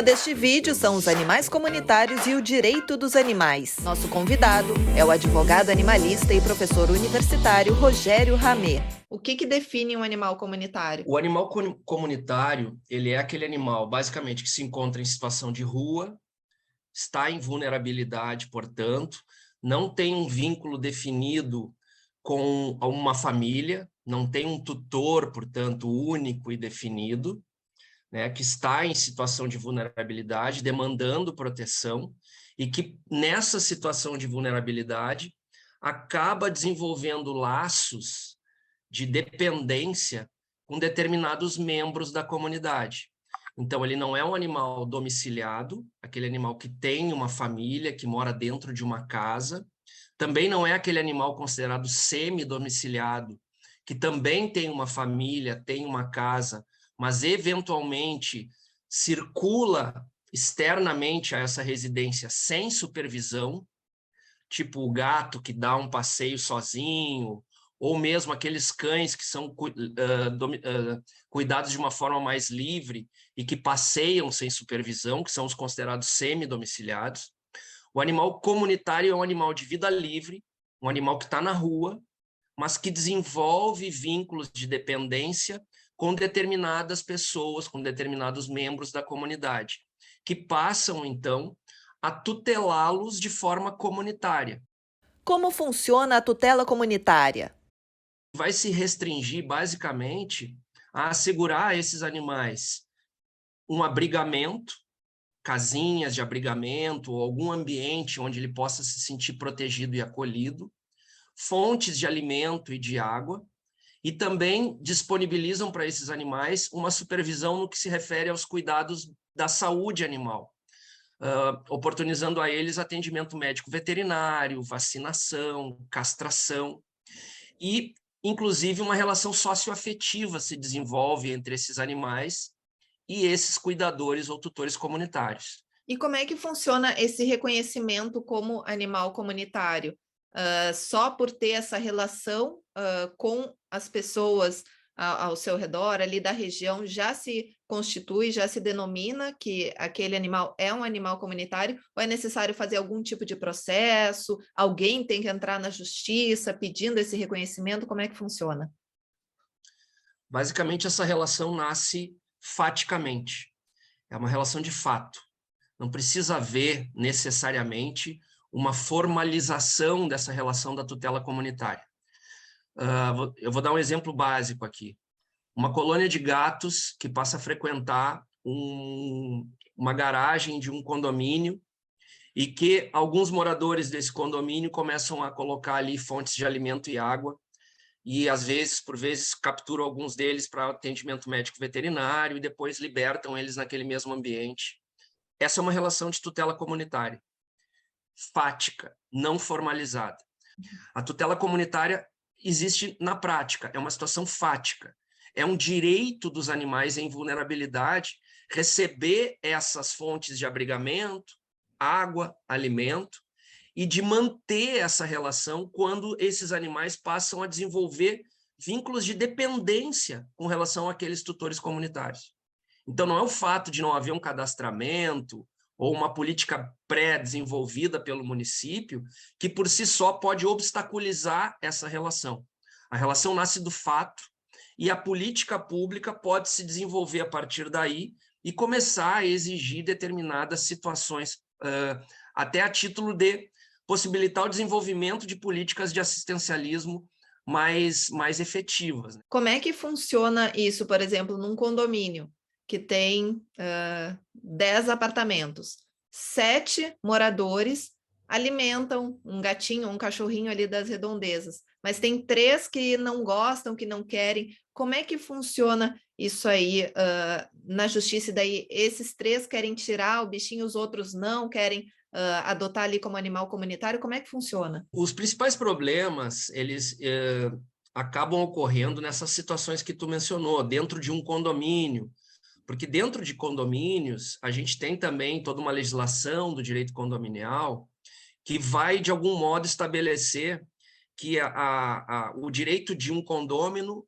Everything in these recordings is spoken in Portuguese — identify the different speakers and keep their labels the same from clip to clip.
Speaker 1: tema deste vídeo são os animais comunitários e o direito dos animais. Nosso convidado é o advogado animalista e professor universitário Rogério Ramé. O que define um animal comunitário?
Speaker 2: O animal comunitário, ele é aquele animal, basicamente, que se encontra em situação de rua, está em vulnerabilidade, portanto, não tem um vínculo definido com uma família, não tem um tutor, portanto, único e definido, né, que está em situação de vulnerabilidade, demandando proteção, e que nessa situação de vulnerabilidade acaba desenvolvendo laços de dependência com determinados membros da comunidade. Então, ele não é um animal domiciliado, aquele animal que tem uma família, que mora dentro de uma casa. Também não é aquele animal considerado semi-domiciliado, que também tem uma família, tem uma casa, mas eventualmente circula externamente a essa residência sem supervisão, tipo o gato que dá um passeio sozinho, ou mesmo aqueles cães que são cuidados de uma forma mais livre e que passeiam sem supervisão, que são os considerados semi-domiciliados. O animal comunitário é um animal de vida livre, um animal que está na rua, mas que desenvolve vínculos de dependência com determinadas pessoas, com determinados membros da comunidade, que passam, então, a tutelá-los de forma comunitária.
Speaker 1: Como funciona a tutela comunitária?
Speaker 2: Vai se restringir, basicamente, a assegurar a esses animais um abrigamento, casinhas de abrigamento, ou algum ambiente onde ele possa se sentir protegido e acolhido, fontes de alimento e de água, e também disponibilizam para esses animais uma supervisão no que se refere aos cuidados da saúde animal, oportunizando a eles atendimento médico veterinário, vacinação, castração, e, inclusive, uma relação socioafetiva se desenvolve entre esses animais e esses cuidadores ou tutores comunitários.
Speaker 1: E como é que funciona esse reconhecimento como animal comunitário? Só por ter essa relação com as pessoas ao seu redor, ali da região, já se constitui, já se denomina que aquele animal é um animal comunitário, ou é necessário fazer algum tipo de processo? Alguém tem que entrar na justiça pedindo esse reconhecimento? Como é que funciona?
Speaker 2: Basicamente, essa relação nasce faticamente. É uma relação de fato. Não precisa haver, necessariamente, uma formalização dessa relação da tutela comunitária. Eu vou dar um exemplo básico aqui. Uma colônia de gatos que passa a frequentar uma garagem de um condomínio e que alguns moradores desse condomínio começam a colocar ali fontes de alimento e água e, às vezes, por vezes, capturam alguns deles para atendimento médico veterinário e depois libertam eles naquele mesmo ambiente. Essa é uma relação de tutela comunitária, fática, não formalizada. A tutela comunitária existe na prática, é uma situação fática. É um direito dos animais em vulnerabilidade receber essas fontes de abrigamento, água, alimento, e de manter essa relação quando esses animais passam a desenvolver vínculos de dependência com relação àqueles tutores comunitários. Então, não é o fato de não haver um cadastramento ou uma política pré-desenvolvida pelo município que, por si só, pode obstaculizar essa relação. A relação nasce do fato e a política pública pode se desenvolver a partir daí e começar a exigir determinadas situações, até a título de possibilitar o desenvolvimento de políticas de assistencialismo mais efetivas.
Speaker 1: Como é que funciona isso, por exemplo, num condomínio que tem 10 apartamentos? 7 moradores alimentam um gatinho, um cachorrinho ali das redondezas, mas tem 3 que não gostam, que não querem. Como é que funciona isso aí na justiça? E daí esses 3 querem tirar o bichinho, os outros não querem adotar ali como animal comunitário? Como é que funciona?
Speaker 2: Os principais problemas, eles acabam ocorrendo nessas situações que tu mencionou, dentro de um condomínio, porque dentro de condomínios a gente tem também toda uma legislação do direito condominial que vai, de algum modo, estabelecer que o direito de um condômino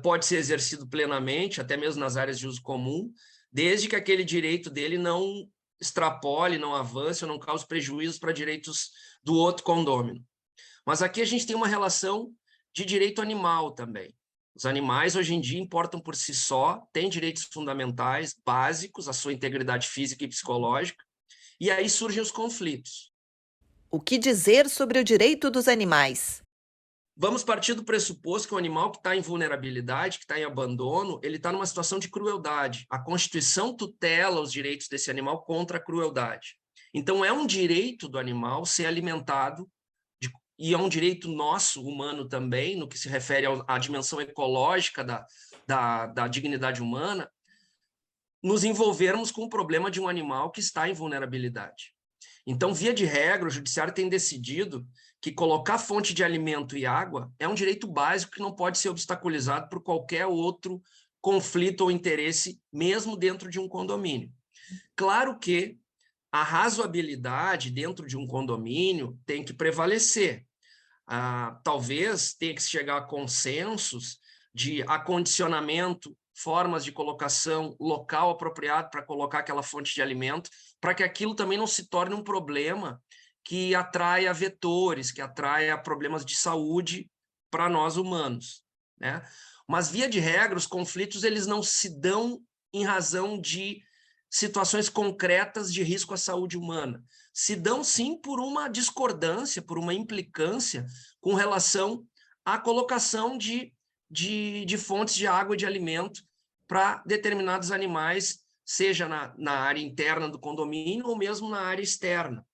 Speaker 2: pode ser exercido plenamente, até mesmo nas áreas de uso comum, desde que aquele direito dele não extrapole, não avance ou não cause prejuízos para direitos do outro condômino. Mas aqui a gente tem uma relação de direito animal também. Os animais, hoje em dia, importam por si só, têm direitos fundamentais, básicos, a sua integridade física e psicológica, e aí surgem os conflitos.
Speaker 3: O que dizer sobre o direito dos animais?
Speaker 2: Vamos partir do pressuposto que o animal que está em vulnerabilidade, que está em abandono, ele está numa situação de crueldade. A Constituição tutela os direitos desse animal contra a crueldade. Então, é um direito do animal ser alimentado, e é um direito nosso, humano também, no que se refere à dimensão ecológica da dignidade humana, nos envolvermos com o problema de um animal que está em vulnerabilidade. Então, via de regra, o judiciário tem decidido que colocar fonte de alimento e água é um direito básico que não pode ser obstaculizado por qualquer outro conflito ou interesse, mesmo dentro de um condomínio. Claro que a razoabilidade dentro de um condomínio tem que prevalecer. Talvez tenha que chegar a consensos de acondicionamento, formas de colocação, local apropriado para colocar aquela fonte de alimento, para que aquilo também não se torne um problema que atraia vetores, que atraia problemas de saúde para nós humanos, né? Mas, via de regra, os conflitos eles não se dão em razão de situações concretas de risco à saúde humana. Se dão, sim, por uma discordância, por uma implicância com relação à colocação de fontes de água e de alimento para determinados animais, seja na área interna do condomínio ou mesmo na área externa.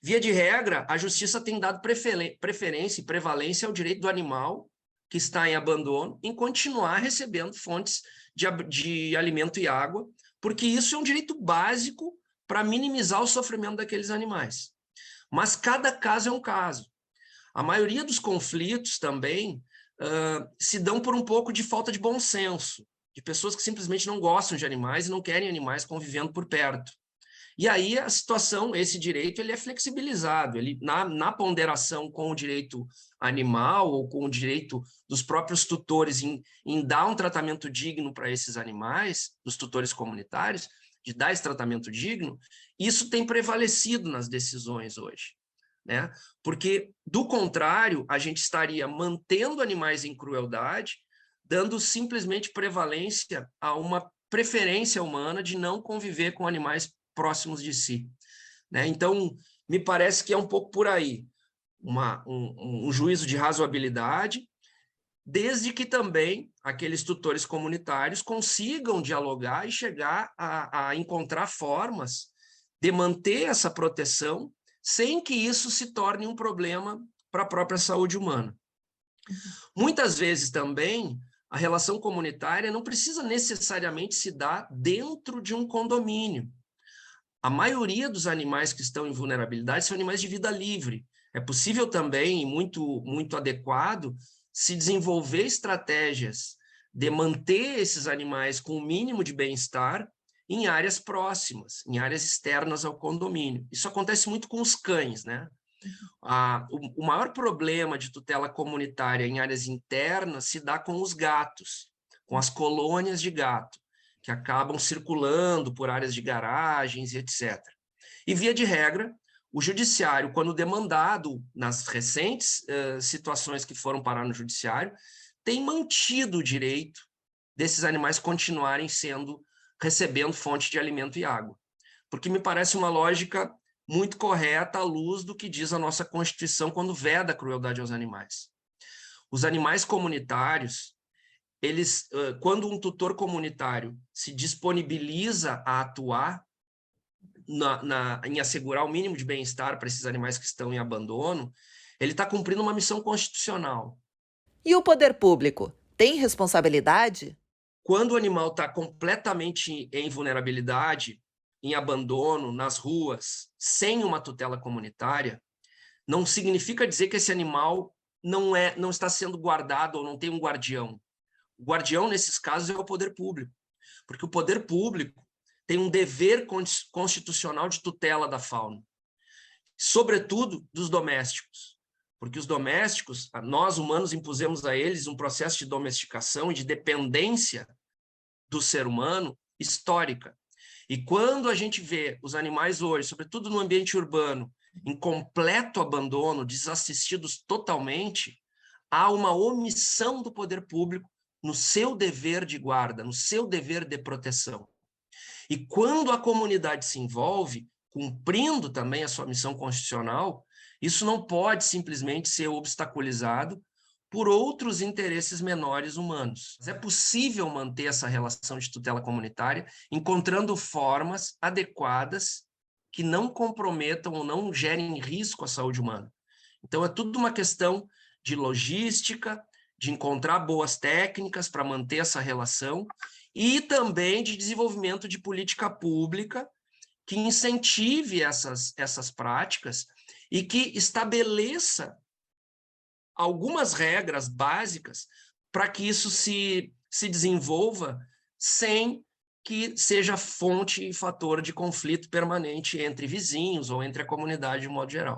Speaker 2: Via de regra, a justiça tem dado preferência e prevalência ao direito do animal que está em abandono em continuar recebendo fontes de alimento e água, porque isso é um direito básico para minimizar o sofrimento daqueles animais. Mas cada caso é um caso. A maioria dos conflitos também se dão por um pouco de falta de bom senso, de pessoas que simplesmente não gostam de animais e não querem animais convivendo por perto. E aí a situação, esse direito, ele é flexibilizado, ele, na ponderação com o direito animal ou com o direito dos próprios tutores em dar um tratamento digno para esses animais, dos tutores comunitários, de dar esse tratamento digno, isso tem prevalecido nas decisões hoje, né? Porque, do contrário, a gente estaria mantendo animais em crueldade, dando simplesmente prevalência a uma preferência humana de não conviver com animais próximos de si, né? Então, me parece que é um pouco por aí, um juízo de razoabilidade, desde que também aqueles tutores comunitários consigam dialogar e chegar a encontrar formas de manter essa proteção sem que isso se torne um problema para a própria saúde humana. Muitas vezes também a relação comunitária não precisa necessariamente se dar dentro de um condomínio. A maioria dos animais que estão em vulnerabilidade são animais de vida livre. É possível também, muito, muito adequado, se desenvolver estratégias de manter esses animais com o mínimo de bem-estar em áreas próximas, em áreas externas ao condomínio. Isso acontece muito com os cães, né? O maior problema de tutela comunitária em áreas internas se dá com os gatos, com as colônias de gato, que acabam circulando por áreas de garagens e etc. E, via de regra, o judiciário, quando demandado nas recentes situações que foram parar no judiciário, tem mantido o direito desses animais continuarem recebendo fonte de alimento e água. Porque me parece uma lógica muito correta à luz do que diz a nossa Constituição quando veda a crueldade aos animais. Os animais comunitários, eles, quando um tutor comunitário se disponibiliza a atuar em assegurar o mínimo de bem-estar para esses animais que estão em abandono, ele está cumprindo uma missão constitucional.
Speaker 3: E o poder público tem responsabilidade?
Speaker 2: Quando o animal está completamente em vulnerabilidade, em abandono, nas ruas, sem uma tutela comunitária, não significa dizer que esse animal não está sendo guardado ou não tem um guardião. O guardião, nesses casos, é o poder público, porque o poder público tem um dever constitucional de tutela da fauna, sobretudo dos domésticos, porque os domésticos, nós humanos impusemos a eles um processo de domesticação e de dependência do ser humano histórica. E quando a gente vê os animais hoje, sobretudo no ambiente urbano, em completo abandono, desassistidos totalmente, há uma omissão do poder público no seu dever de guarda, no seu dever de proteção. E quando a comunidade se envolve, cumprindo também a sua missão constitucional, isso não pode simplesmente ser obstaculizado por outros interesses menores humanos. É possível manter essa relação de tutela comunitária encontrando formas adequadas que não comprometam ou não gerem risco à saúde humana. Então, é tudo uma questão de logística, de encontrar boas técnicas para manter essa relação e também de desenvolvimento de política pública que incentive essas práticas e que estabeleça algumas regras básicas para que isso se desenvolva sem que seja fonte e fator de conflito permanente entre vizinhos ou entre a comunidade de modo geral.